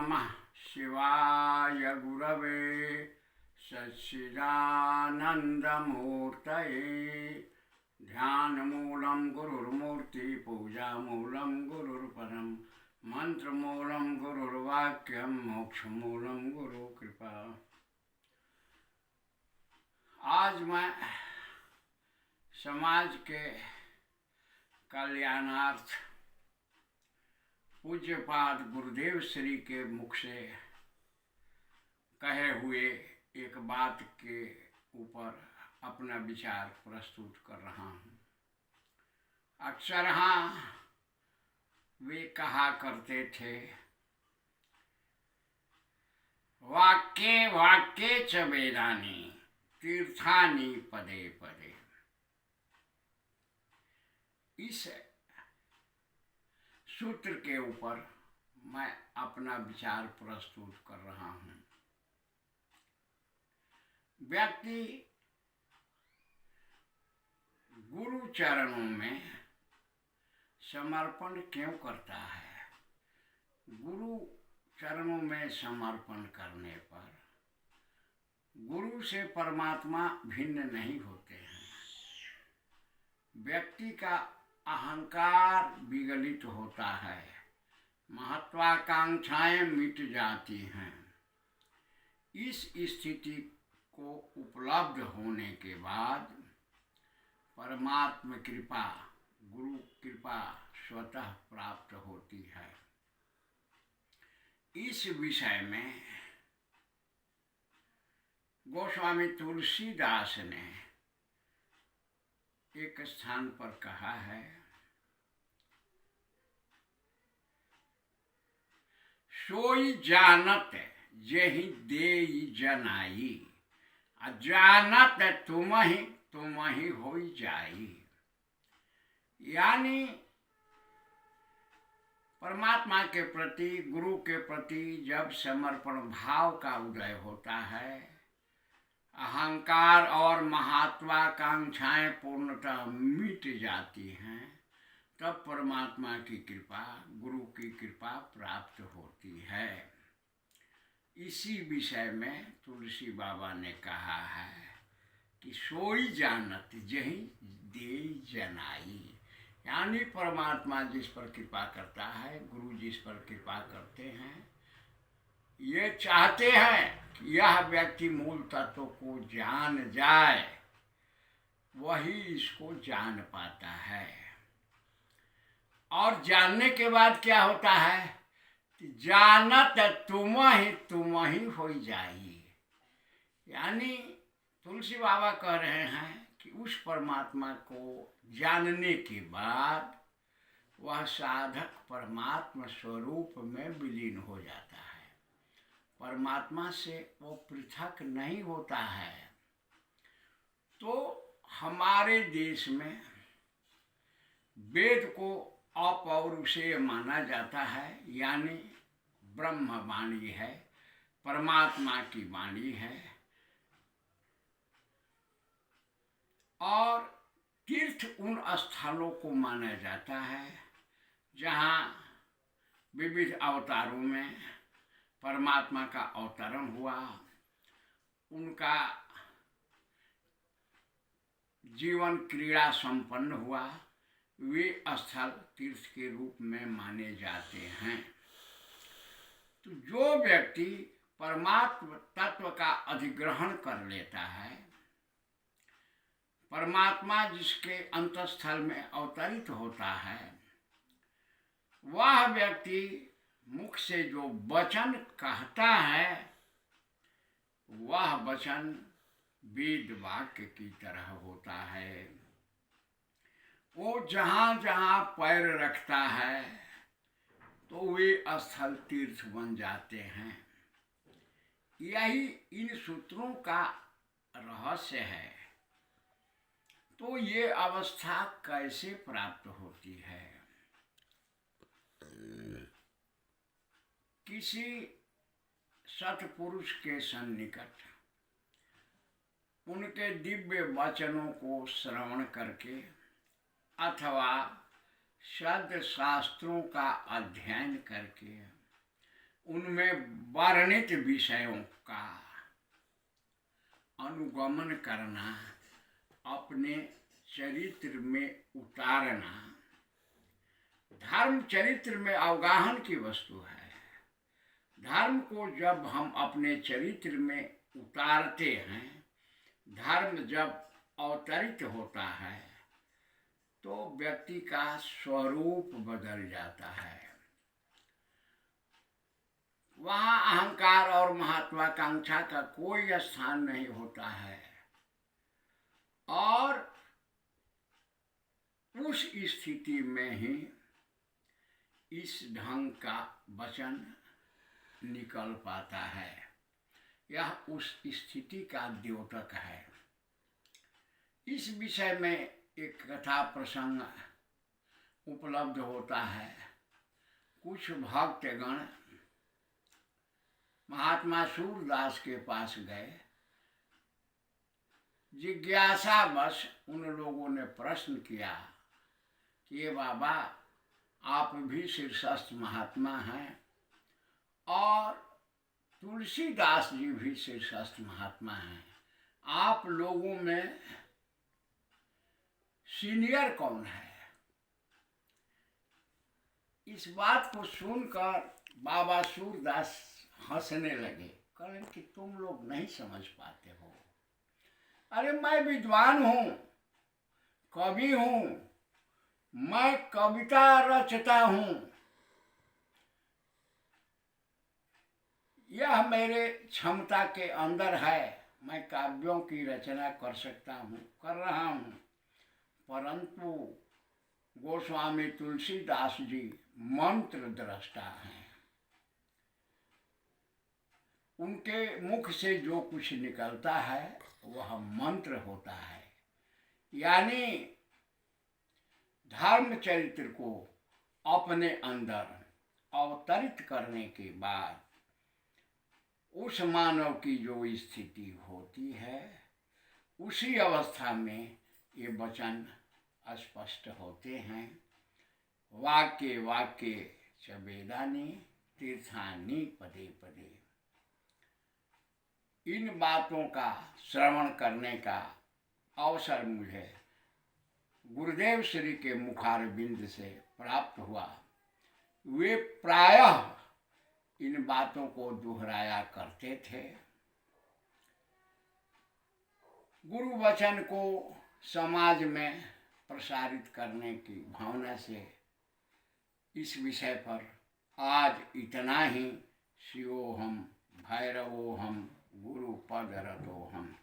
नमः शिवाय गुरवे सच्चिदानन्दमूर्तये। ध्यानमूलं गुरुर्मूर्ति पूजामूलं गुरुर्परं मंत्रमूलं गुरुर्वाक्यं मोक्षमूलं गुरुकृपा। आज मैं समाज के कल्याणार्थ पूज्यपाद गुरुदेव श्री के मुख से कहे हुए एक बात के ऊपर अपना विचार प्रस्तुत कर रहा हूँ। अक्सर हाँ वे कहा करते थे, वाक्ये वाक्ये च वेदानि तीर्थानि पदे पदे। इस सूत्र के ऊपर मैं अपना विचार प्रस्तुत कर रहा हूँ। व्यक्ति गुरु चरणों में समर्पण क्यों करता है? गुरु चरणों में समर्पण करने पर गुरु से परमात्मा भिन्न नहीं होते हैं। व्यक्ति का अहंकार विगलित होता है, महत्वाकांक्षाएं मिट जाती हैं। इस स्थिति को उपलब्ध होने के बाद परमात्म कृपा, गुरु कृपा स्वतः प्राप्त होती है। इस विषय में गोस्वामी तुलसीदास ने एक स्थान पर कहा है, सोई जानत जेहि देई जनाई, अजानत तुम ही होई जाई। यानी परमात्मा के प्रति, गुरु के प्रति जब समर्पण भाव का उदय होता है, अहंकार और महत्वाकांक्षाएं पूर्णतः मिट जाती हैं, तब परमात्मा की कृपा, गुरु की कृपा प्राप्त होती है। इसी विषय में तुलसी बाबा ने कहा है कि सोई जानत जेहि देई जनाई। यानी परमात्मा जिस पर कृपा करता है, गुरु जिस पर कृपा करते हैं, ये चाहते हैं कि यह व्यक्ति मूल तत्व को जान जाए, वही इसको जान पाता है। और जानने के बाद क्या होता है? जानत तुम ही हो जाई। यानी तुलसी बाबा कह रहे हैं कि उस परमात्मा को जानने के बाद वह साधक परमात्मा स्वरूप में विलीन हो जाता है। परमात्मा से वो पृथक नहीं होता है। तो हमारे देश में वेद को अपौरुषेय माना जाता है, यानी ब्रह्म वाणी है, परमात्मा की वाणी है। और तीर्थ उन स्थलों को माना जाता है जहाँ विविध अवतारों में परमात्मा का अवतरण हुआ, उनका जीवन क्रीड़ा संपन्न हुआ। वे स्थल तीर्थ के रूप में माने जाते हैं। तो जो व्यक्ति परमात्म तत्व का अधिग्रहण कर लेता है, परमात्मा जिसके अंतस्थल में अवतरित होता है, वह व्यक्ति मुख से जो वचन कहता है, वह वचन वेद वाक्य की तरह होता है। वो जहाँ जहाँ पैर रखता है तो वे स्थल तीर्थ बन जाते हैं। यही इन सूत्रों का रहस्य है। तो ये अवस्था कैसे प्राप्त होती है? किसी सत्पुरुष के सन्निकट उनके दिव्य वचनों को श्रवण करके अथवा शब्द शास्त्रों का अध्ययन करके उनमें वर्णित विषयों का अनुगमन करना, अपने चरित्र में उतारना। धर्म चरित्र में अवगाहन की वस्तु है। धर्म को जब हम अपने चरित्र में उतारते हैं, धर्म जब अवतरित होता है, तो व्यक्ति का स्वरूप बदल जाता है। वहाँ अहंकार और महत्वाकांक्षा का कोई स्थान नहीं होता है और उस स्थिति में ही इस ढंग का वचन निकल पाता है। यह उस स्थिति का द्योतक है। इस विषय में एक कथा प्रसंग उपलब्ध होता है। कुछ भक्तगण महात्मा सूरदास के पास गए। जिज्ञासावश उन लोगों ने प्रश्न किया कि ये बाबा, आप भी शीर्षस्थ महात्मा हैं और तुलसीदास जी भी शीर्षस्थ महात्मा हैं, आप लोगों में सीनियर कौन है? इस बात को सुनकर बाबा सूरदास हंसने लगे। कहें कि तुम लोग नहीं समझ पाते हो। अरे मैं विद्वान हूँ, कवि हूँ, मैं कविता रचता हूँ, यह मेरे क्षमता के अंदर है। मैं काव्यों की रचना कर सकता हूँ, कर रहा हूँ। परंतु गोस्वामी तुलसीदास जी मंत्र दृष्टा हैं। उनके मुख से जो कुछ निकलता है वह मंत्र होता है। यानी धर्म चरित्र को अपने अंदर अवतरित करने के बाद उस मानव की जो स्थिति होती है, उसी अवस्था में ये वचन स्पष्ट होते हैं। वाक्य वाक्य च वेदानि तीर्थानि पदे पदे। इन बातों का श्रवण करने का अवसर मुझे गुरुदेव श्री के मुखारविंद से प्राप्त हुआ। वे प्रायः इन बातों को दोहराया करते थे। गुरु वचन को समाज में प्रसारित करने की भावना से इस विषय पर आज इतना ही। शिवोहम भैरवोहम गुरु पद रतोहम।